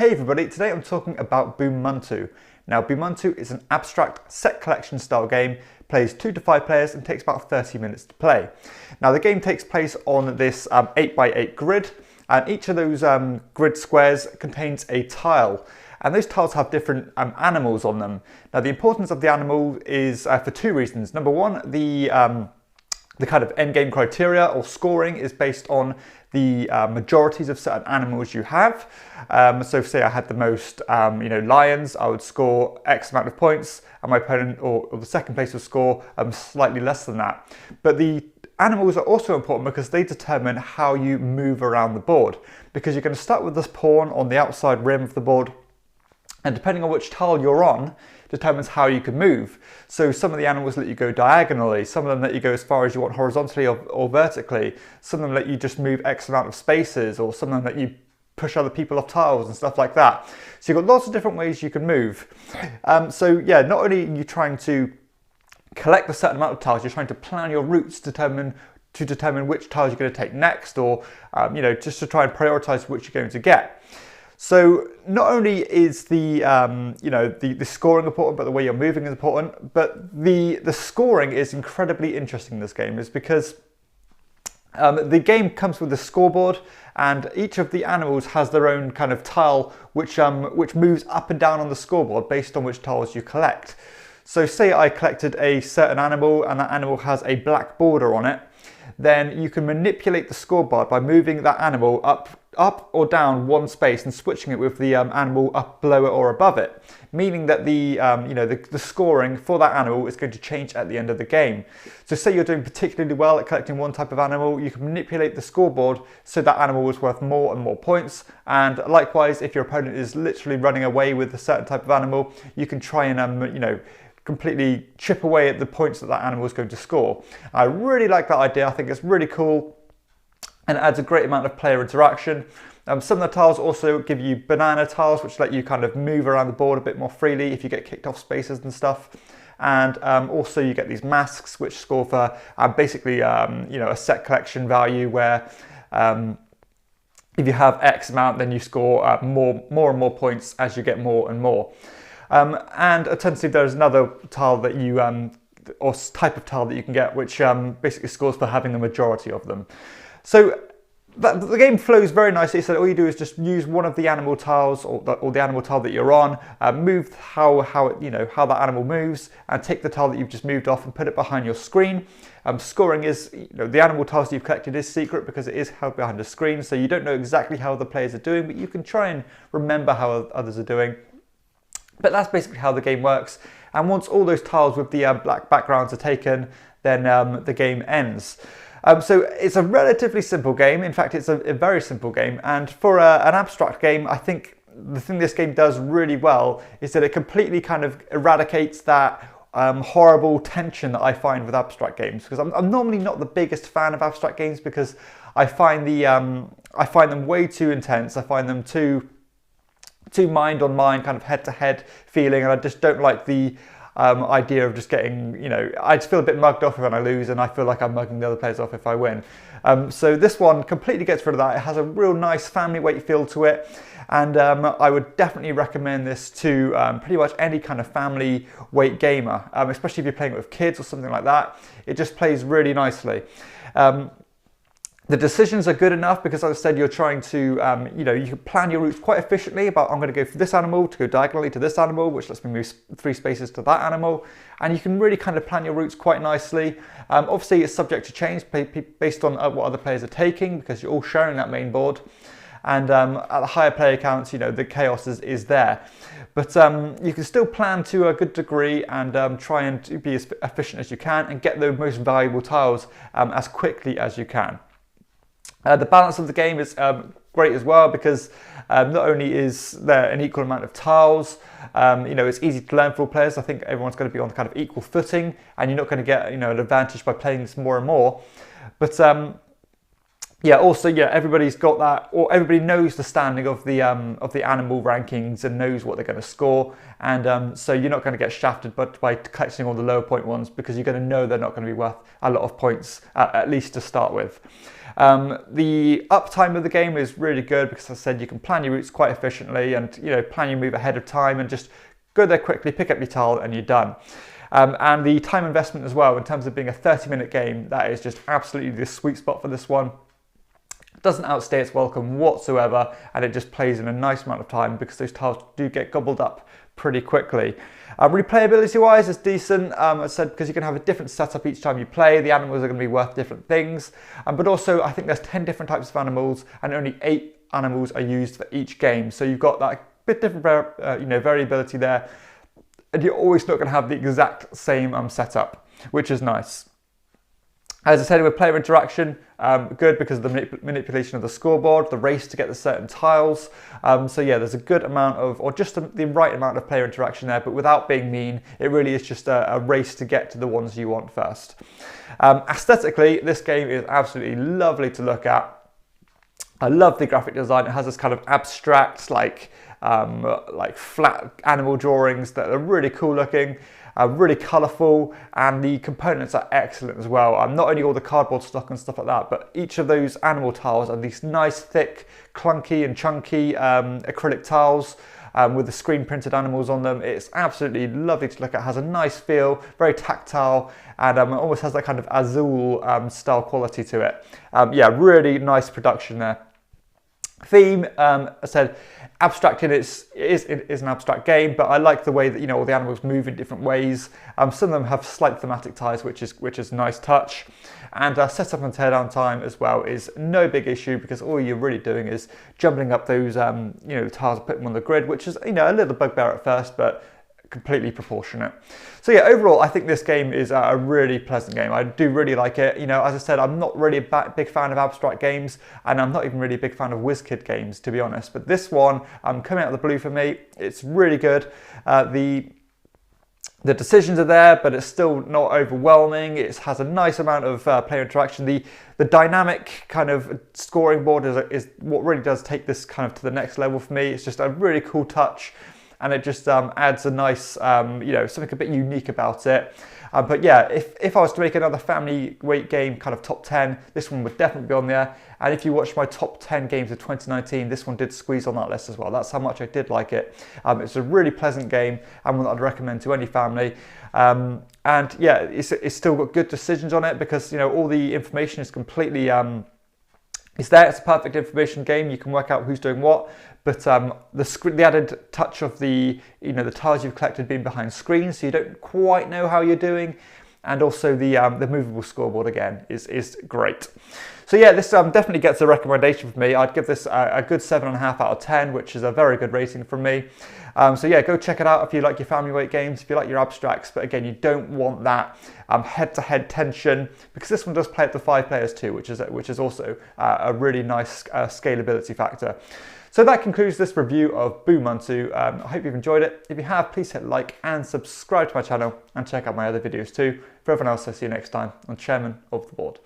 Hey everybody, today I'm talking about Bumuntu. Now Bumuntu is an abstract set collection style game, plays 2 to 5 players and takes about 30 minutes to play. Now the game takes place on this 8x8 grid, and each of those grid squares contains a tile. And those tiles have different animals on them. Now the importance of the animal is for 2 reasons. Number one, the kind of end game criteria or scoring is based on the majorities of certain animals you have. So say I had the most lions, I would score X amount of points, and my opponent or the second place would score slightly less than that. But the animals are also important because they determine how you move around the board, because you're going to start with this pawn on the outside rim of the board, and depending on which tile you're on determines how you can move. So some of the animals let you go diagonally, some of them let you go as far as you want horizontally or vertically, some of them let you just move X amount of spaces, or some of them let you push other people off tiles and stuff like that. So you've got lots of different ways you can move. So yeah, not only are you trying to collect a certain amount of tiles, you're trying to plan your routes to determine which tiles you're going to take next, or just to try and prioritize which you're going to get. So not only is the scoring important, but the way you're moving is important. But the scoring is incredibly interesting in this game, is because the game comes with a scoreboard, and each of the animals has their own kind of tile, which moves up and down on the scoreboard based on which tiles you collect. So say I collected a certain animal, and that animal has a black border on it, then you can manipulate the scoreboard by moving that animal up or down one space and switching it with the animal up below it or above it, meaning that the scoring for that animal is going to change at the end of the game. So say you're doing particularly well at collecting one type of animal, you can manipulate the scoreboard so that animal is worth more and more points, and likewise if your opponent is literally running away with a certain type of animal, you can try and completely chip away at the points that animal is going to score. I really like that idea. I think it's really cool and adds a great amount of player interaction. Some of the tiles also give you banana tiles, which let you kind of move around the board a bit more freely if you get kicked off spaces and stuff. And also you get these masks, which score for basically a set collection value, where if you have X amount, then you score more and more points as you get more and more. And alternatively, there's another tile that you, or type of tile that you can get, which basically scores for having the majority of them. So the game flows very nicely. So all you do is just use one of the animal tiles, or the animal tile that you're on, move how that animal moves, and take the tile that you've just moved off and put it behind your screen. Scoring is, the animal tiles that you've collected is secret because it is held behind a screen, so you don't know exactly how the players are doing, but you can try and remember how others are doing. But that's basically how the game works. And once all those tiles with the black backgrounds are taken, then the game ends. So it's a relatively simple game. In fact, it's a very simple game. And for an abstract game, I think the thing this game does really well is that it completely kind of eradicates that horrible tension that I find with abstract games. Because I'm normally not the biggest fan of abstract games, because I find them way too intense. I find them too mind on mind, kind of head to head feeling, and I just don't like the idea of just getting, I just feel a bit mugged off when I lose, and I feel like I'm mugging the other players off if I win. So this one completely gets rid of that. It has a real nice family weight feel to it, and I would definitely recommend this to pretty much any kind of family weight gamer, especially if you're playing it with kids or something like that. It just plays really nicely. The decisions are good enough because, as I said, you're trying to, you can plan your routes quite efficiently about, I'm going to go for this animal to go diagonally to this animal, which lets me move 3 spaces to that animal. And you can really kind of plan your routes quite nicely. Obviously, it's subject to change based on what other players are taking, because you're all sharing that main board. And at the higher player counts, the chaos is there. But you can still plan to a good degree and try and be as efficient as you can and get the most valuable tiles as quickly as you can. The balance of the game is great as well, because not only is there an equal amount of tiles, it's easy to learn for all players. I think everyone's going to be on kind of equal footing, and you're not going to get an advantage by playing this more and more. But yeah, also, yeah, everybody's got that, or everybody knows the standing of the animal rankings and knows what they're going to score, and so you're not going to get shafted, but by collecting all the lower point ones, because you're going to know they're not going to be worth a lot of points, at least to start with. The uptime of the game is really good because, as I said, you can plan your routes quite efficiently, and plan your move ahead of time, and just go there quickly, pick up your tile, and you're done. And the time investment as well, in terms of being a 30-minute game, that is just absolutely the sweet spot for this one. Doesn't outstay its welcome whatsoever, and it just plays in a nice amount of time because those tiles do get gobbled up pretty quickly. Replayability wise, it's decent, as I said, because you can have a different setup each time you play. The animals are going to be worth different things, but also I think there's 10 different types of animals, and only 8 animals are used for each game, so you've got that bit different variability there, and you're always not going to have the exact same setup, which is nice. As I said, with player interaction, good because of the manipulation of the scoreboard, the race to get the certain tiles. So yeah, there's a good amount of, or just the right amount of player interaction there, but without being mean. It really is just a race to get to the ones you want first. Aesthetically, this game is absolutely lovely to look at. I love the graphic design. It has this kind of abstract, like flat animal drawings that are really cool looking. Really colourful, and the components are excellent as well. Not only all the cardboard stock and stuff like that, but each of those animal tiles are these nice, thick, clunky and chunky acrylic tiles with the screen printed animals on them. It's absolutely lovely to look at. It has a nice feel, very tactile, and it almost has that kind of Azul style quality to it. Yeah, really nice production there. Theme, I said, abstract it is an abstract game, but I like the way that all the animals move in different ways. Some of them have slight thematic ties, which is a nice touch. And setup and teardown time as well is no big issue, because all you're really doing is jumbling up those the tiles and putting them on the grid, which is a little bugbear at first, but completely proportionate. So yeah, overall, I think this game is a really pleasant game. I do really like it. As I said, I'm not really a big fan of abstract games, and I'm not even really a big fan of WizKid games, to be honest. But this one, coming out of the blue for me, it's really good. The decisions are there, but it's still not overwhelming. It has a nice amount of player interaction. The dynamic kind of scoring board is what really does take this kind of to the next level for me. It's just a really cool touch, and it just adds a nice, something a bit unique about it. But yeah, if I was to make another family weight game kind of top 10, this one would definitely be on there. And if you watch my top 10 games of 2019, this one did squeeze on that list as well. That's how much I did like it. It's a really pleasant game, and one that I'd recommend to any family. And yeah, it's still got good decisions on it, because all the information is completely it's there. It's a perfect information game. You can work out who's doing what, but the added touch of the tiles you've collected being behind screens, so you don't quite know how you're doing, and also the movable scoreboard again is great. So yeah, this definitely gets a recommendation from me. I'd give this a good 7.5 out of 10, which is a very good rating from me. So yeah, go check it out if you like your family weight games, if you like your abstracts, but again, you don't want that head-to-head tension, because this one does play up to 5 players too, which is also a really nice scalability factor. So that concludes this review of Bumuntu. I hope you've enjoyed it. If you have, please hit like and subscribe to my channel, and check out my other videos too. For everyone else, I'll see you next time on Chairman of the Board.